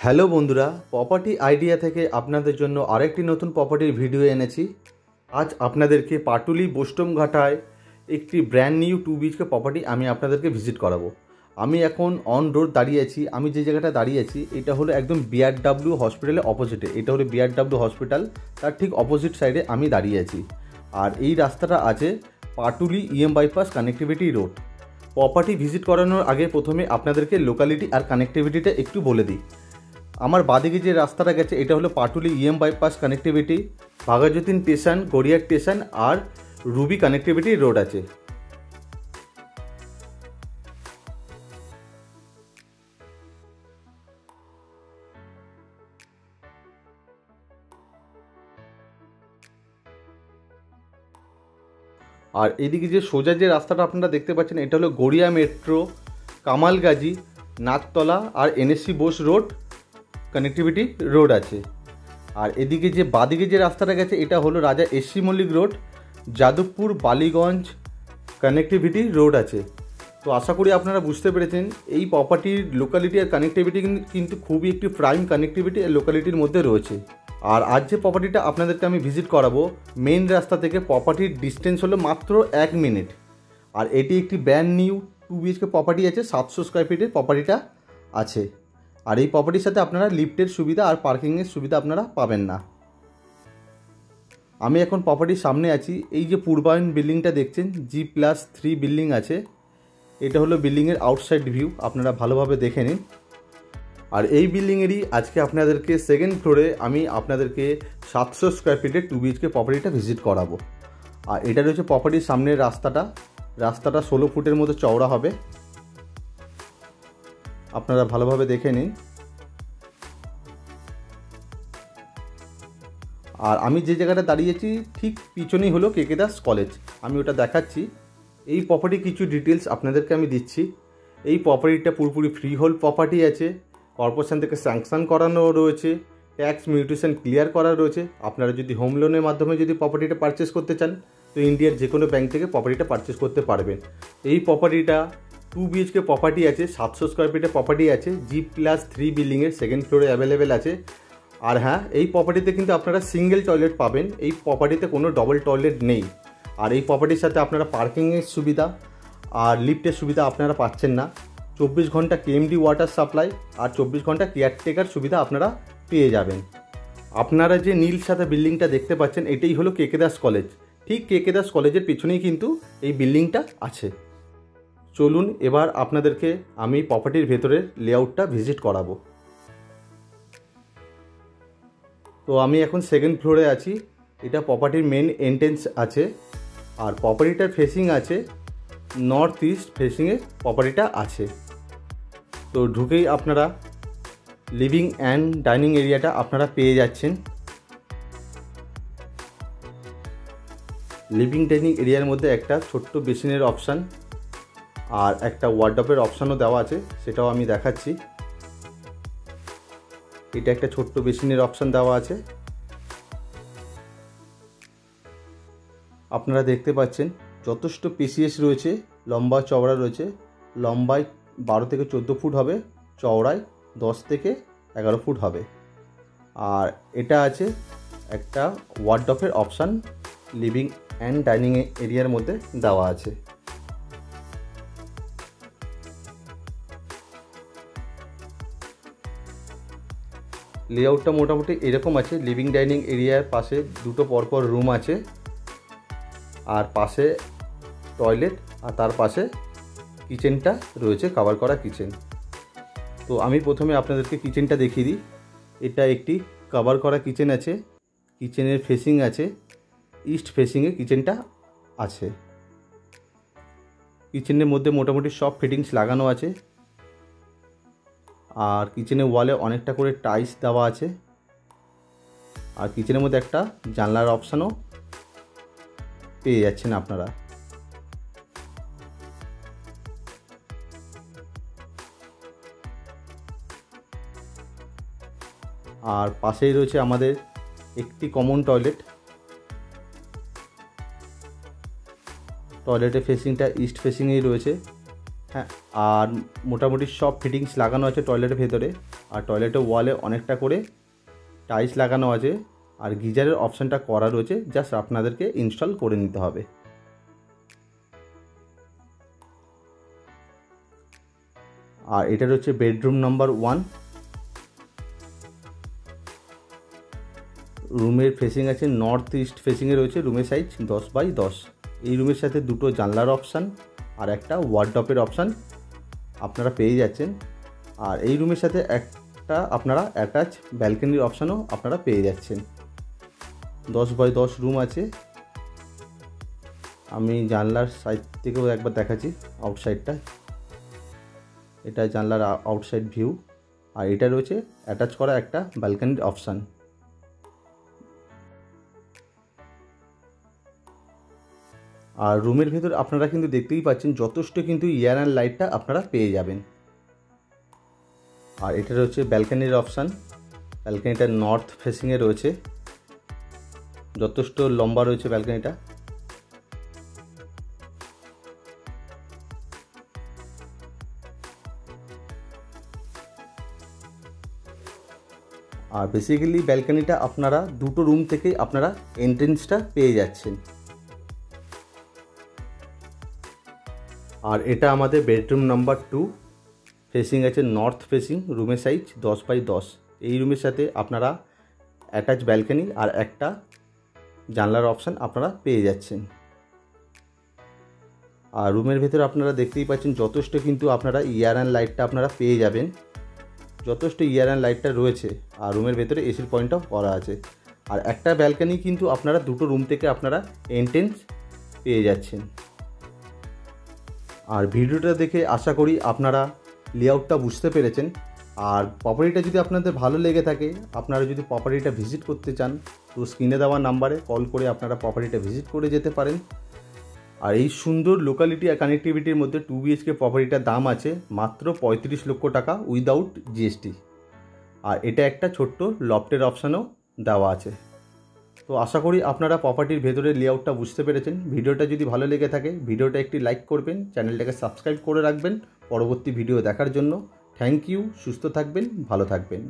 Hello বন্ধুরা, property idea থেকে আপনাদের জন্য আরেকটি নতুন প্রপার্টির ভিডিও এনেছি। আজ আপনাদেরকে পাটুলি বোস্টমঘাটায় একটি ব্র্যান্ড নিউ 2 BHK প্রপার্টি আমি আপনাদেরকে ভিজিট করাবো। আমি এখন অন রোড দাঁড়িয়ে আছি। আমি যে জায়গাটা দাঁড়িয়ে আছি এটা হলো একদম বিআরডব্লিউ হসপিটালের অপোজিটে। এটা হলো বিআরডব্লিউ হসপিটাল, তার ঠিক অপোজিট সাইডে আমি দাঁড়িয়ে আছি। আর এই রাস্তাটা আছে Patuli EM bypass connectivity road. Property visit করানোর আগে প্রথমে আপনাদেরকে লোকালিটি আর কানেক্টিভিটিটা একটু বলে দিই। আমার বাদিকে যে রাস্তাটা গেছে এটা হলো Patuli EM bypass connectivity, Baghajatin station, Garia station আর রুবি কানেক্টিভিটি রোড আছে। আর এদিকে যে সোজা যে রাস্তাটা আপনারা দেখতে পাচ্ছেন এটা হলো গড়িয়া মেট্রো, কামালগাজী, নাগতলা আর NSC Bose road connectivity road আছে। আর এদিকে যে বাদিকে যে রাস্তাটা গেছে এটা হলো Raja SC Mallick road, Jadavpur, Ballygunge connectivity road আছে। তো আশা করি আপনারা বুঝতে পেরেছেন এই প্রপার্টির লোকালিটি আর কানেক্টিভিটি কিন্তু খুবই একটি প্রাইম কানেক্টিভিটি আর লোকালিটির মধ্যে রয়েছে। আর আজ যে প্রপার্টিটা আপনাদেরকে আমি ভিজিট করাবো, মেন রাস্তা থেকে প্রপার্টির ডিস্টেন্স হলো মাত্র 1 মিনিট। আর এটি একটি ব্র্যান্ড নিউ 2 BHK প্রপার্টি আছে, 700 স্কোয়ার ফিটের প্রপার্টিটা আছে। আর এই প্রপার্টির সাথে আপনারা লিফটের সুবিধা আর পার্কিংয়ের সুবিধা আপনারা পাবেন না। আমি এখন প্রপার্টির সামনে আছি। এই যে পূর্বায়ন বিল্ডিংটা দেখছেন, G+3 বিল্ডিং আছে। এটা হলো বিল্ডিংয়ের আউটসাইড ভিউ, আপনারা ভালোভাবে দেখে নিন। আর এই বিল্ডিংয়েরই আজকে আপনাদেরকে সেকেন্ড ফ্লোরে আমি আপনাদেরকে 700 স্কোয়ার ফিটের 2 BHK প্রপার্টিটা ভিজিট করাবো। আর এটা রয়েছে প্রপার্টির সামনের রাস্তাটা 16 ফুটের মতো চওড়া হবে, আপনারা ভালোভাবে দেখে নিন। আর আমি যে জায়গাটা দাঁড়িয়েছি ঠিক পিছনেই হলো KK দাস কলেজ, আমি ওটা দেখাচ্ছি। এই প্রপার্টি কিছু ডিটেলস আপনাদেরকে আমি দিচ্ছি। এই প্রপার্টিটা পুরোপুরি ফ্রি হোল্ড প্রপার্টি আছে, কর্পোরেশন থেকে স্যাংশন করানো রয়েছে, ট্যাক্স মিউটেশন ক্লিয়ার করা রয়েছে। আপনারা যদি হোম লোনের মাধ্যমে যদি প্রপার্টিটা পারচেস করতে চান তো ইন্ডিয়ার যে কোনো ব্যাংক থেকে প্রপার্টিটা পারচেস করতে পারবেন। এই প্রপার্টিটা 2 BHK প্রপার্টি আছে, 700 স্কোয়ার ফিটের প্রপার্টি আছে, G+3 বিল্ডিংয়ের সেকেন্ড ফ্লোরে অ্যাভেলেবেল আছে। আর হ্যাঁ, এই প্রপার্টিতে কিন্তু আপনারা সিঙ্গেল টয়লেট পাবেন, এই প্রপার্টিতে কোনো ডবল টয়লেট নেই। আর এই প্রপার্টির সাথে আপনারা পার্কিংয়ের সুবিধা আর লিফটের সুবিধা আপনারা পাচ্ছেন না। 24 ঘন্টা KMD ওয়াটার সাপ্লাই আর 24 ঘন্টা কেয়ারটেকার সুবিধা আপনারা পেয়ে যাবেন। আপনারা যে নীল সাদা বিল্ডিংটা দেখতে পাচ্ছেন এটাই হলো KK দাস কলেজ। ঠিক KK দাস কলেজের পিছনেই কিন্তু এই বিল্ডিংটা আছে। চলুন এবার আপনাদেরকে আমি প্রপার্টির ভেতরের লেআউটটা ভিজিট করাবো। তো আমি এখন সেকেন্ড ফ্লোরে আছি। এটা প্রপার্টির মেন এন্ট্রেন্স আছে। আর প্রপার্টিটার ফেসিং আছে নর্থ ইস্ট ফেসিংয়ে প্রপার্টিটা আছে। তো ঢুকেই আপনারা লিভিং অ্যান্ড ডাইনিং এরিয়াটা আপনারা পেয়ে যাচ্ছেন। লিভিং ডাইনিং এরিয়ার মধ্যে একটা ছোট্ট বেসিনের অপশান আর একটা ওয়ার্ডরোবের অপশানও দেওয়া আছে, সেটাও আমি দেখাচ্ছি। এটা একটা ছোট্ট বেসিনের অপশান দেওয়া আছে। আপনারা দেখতে পাচ্ছেন যথেষ্ট স্পেসিয়াস রয়েছে, লম্বা চওড়া রয়েছে। লম্বায় 12 থেকে 14 ফুট হবে, চওড়ায় 10 থেকে 11 ফুট হবে। আর এটা আছে একটা ওয়ার্ডরোবের অপশান, লিভিং অ্যান্ড ডাইনিং এরিয়ার মধ্যে দেওয়া আছে। লেআউটটা মোটামুটি এরকম আছে। লিভিং ডাইনিং এরিয়ার পাশে দুটো পরপর রুম আছে, আর পাশে টয়লেট, আর তার পাশে কিচেনটা রয়েছে, কভার করা কিচেন। তো আমি প্রথমে আপনাদেরকে কিচেনটা দেখিয়ে দিই। এটা একটি কভার করা কিচেন আছে, কিচেনের ফেসিং আছে ইস্ট ফেসিংয়ে কিচেনটা আছে। কিচেনের মধ্যে মোটামুটি সব ফিটিংস লাগানো আছে। আর কিচেনের ওয়ালে অনেকটা করে টাইলস দেওয়া আছে। আর কিচেনের মধ্যে একটা জানলার অপশানও পেয়ে যাচ্ছেন আপনারা। আর পাশেই রয়েছে আমাদের একটি কমন টয়লেট। টয়লেটের ফেসিংটা ইস্ট ফেসিংয়েই রয়েছে। হ্যাঁ, আর মোটামুটি সব ফিটিংস লাগানো আছে টয়লেটের ভেতরে। আর টয়লেটের ওয়ালে অনেকটা করে টাইলস লাগানো আছে, আর গিজারের অপশানটা করা রয়েছে, জাস্ট আপনাদেরকে ইনস্টল করে নিতে হবে। আর এটা রয়েছে বেডরুম নাম্বার 1। রুমের ফেসিং আছে নর্থ ইস্ট ফেসিংয়ে রয়েছে, রুমের সাইজ 10x10। এই রুমের সাথে দুটো জানলার অপশান আর একটা ওয়ার্ডরোবের অপশান আপনারা পেয়ে যাচ্ছেন। আর এই রুমের সাথে একটা আপনারা অ্যাটাচ ব্যালকনির অপশানও আপনারা পেয়ে যাচ্ছেন। 10x10 রুম আছে। আমি জানলার সাইড থেকেও একবার দেখাচ্ছি আউটসাইডটা। এটা জানলার আউটসাইড ভিউ। আর এটা রয়েছে অ্যাটাচ করা একটা ব্যালকনির অপশান। আর রুমের ভেতর আপনারা কিন্তু দেখতেই পাচ্ছেন যথেষ্ট কিন্তু এয়ার অ্যান্ড লাইটটা আপনারা পেয়ে যাবেন। আর এটা রয়েছে ব্যালকনির অপশান। ব্যালকনিটা নর্থ ফেসিংয়ে রয়েছে, যথেষ্ট লম্বা রয়েছে ব্যালকনিটা। আর বেসিক্যালি ব্যালকনিটা আপনারা দুটো রুম থেকেই আপনারা এন্ট্রেন্সটা পেয়ে যাচ্ছেন। আর এটা আমাদের বেডরুম নাম্বার 2। ফেসিং আছে নর্থ ফেসিং, রুমের সাইজ 10x10। এই রুমের সাথে আপনারা অ্যাটাচ ব্যালকনি আর একটা জানলার অপশান আপনারা পেয়ে যাচ্ছেন। আর রুমের ভেতরে আপনারা দেখতেই পাচ্ছেন যথেষ্ট কিন্তু আপনারা এয়ার অ্যান্ড লাইটটা আপনারা পেয়ে যাবেন, যথেষ্ট এয়ার অ্যান্ড লাইটটা রয়েছে। আর রুমের ভেতরে এসির পয়েন্টটাও করা আছে। আর একটা ব্যালকনি কিন্তু আপনারা দুটো রুম থেকে আপনারা এন্ট্রেন্স পেয়ে যাচ্ছেন। আর ভিডিওটা দেখে আশা করি আপনারা লেআউটটা বুঝতে পেরেছেন। আর প্রপার্টিটা যদি আপনাদের ভালো লেগে থাকে, আপনারা যদি প্রপার্টিটা ভিজিট করতে চান, তো স্ক্রিনে দেওয়া নাম্বারে কল করে আপনারা প্রপার্টিটা ভিজিট করে যেতে পারেন। আর এই সুন্দর লোকালিটি আর কানেক্টিভিটির মধ্যে 2 BHK প্রপার্টিটার দাম আছে মাত্র 35 লক্ষ টাকা উইদাউট জিএসটি। আর এটা একটা ছোট্ট লফটের অপশানও দেওয়া আছে। তো আশা করি আপনারা প্রপার্টির ভেতরের লেআউটটা বুঝতে পেরেছেন। ভিডিওটা যদি ভালো লেগে থাকে ভিডিওটা একটি লাইক করবেন, চ্যানেলটাকে সাবস্ক্রাইব করে রাখবেন পরবর্তী ভিডিও দেখার জন্য। Thank you. সুস্থ থাকবেন, ভালো থাকবেন।